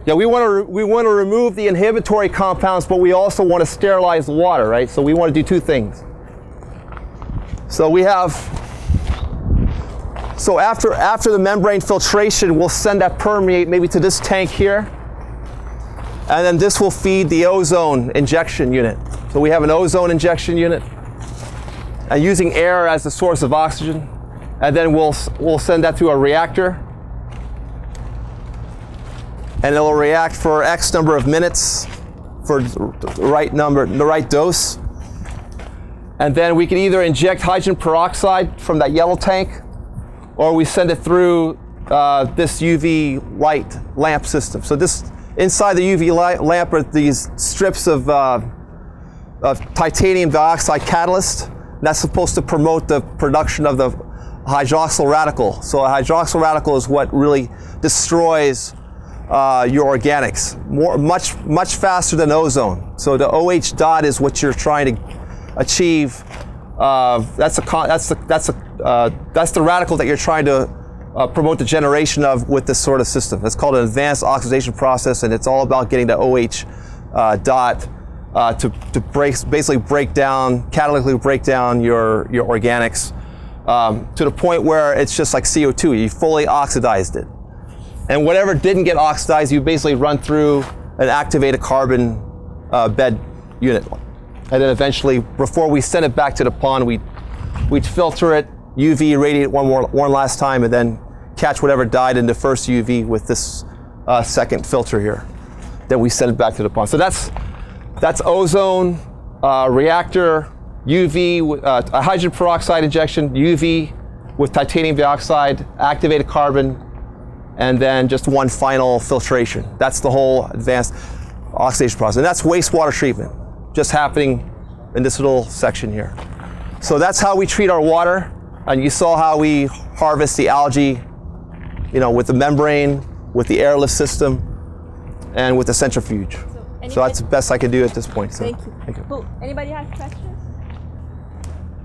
Yeah, we want to remove the inhibitory compounds, but we also want to sterilize the water, right? So we want to do two things. So we have, so after the membrane filtration, we'll send that permeate maybe to this tank here, and then this will feed the ozone injection unit. So we have an ozone injection unit, and using air as the source of oxygen, and then we'll send that through a reactor. And it'll react for X number of minutes for the right dose. And then we can either inject hydrogen peroxide from that yellow tank, or we send it through this UV light lamp system. So this, inside the UV lamp are these strips of titanium dioxide catalyst. That's supposed to promote the production of the hydroxyl radical. So a hydroxyl radical is what really destroys your organics much faster than ozone. So the OH dot is what you're trying to achieve. That's the radical that you're trying to promote the generation of with this sort of system. It's called an advanced oxidation process, and it's all about getting the OH dot to basically catalytically break down your organics to the point where it's just like CO2. You fully oxidized it. And whatever didn't get oxidized, you basically run through an activated carbon bed unit. And then eventually, before we send it back to the pond, we'd filter it, UV irradiate one last time, and then catch whatever died in the first UV with this second filter here. Then we send it back to the pond. So that's ozone, reactor, UV, a hydrogen peroxide injection, UV with titanium dioxide, activated carbon, and then just one final filtration. That's the whole advanced oxidation process. And that's wastewater treatment, just happening in this little section here. So that's how we treat our water. And you saw how we harvest the algae, with the membrane, with the airlift system, and with the centrifuge. So that's the best I can do at this point. So, Thank you. Cool. Anybody have questions?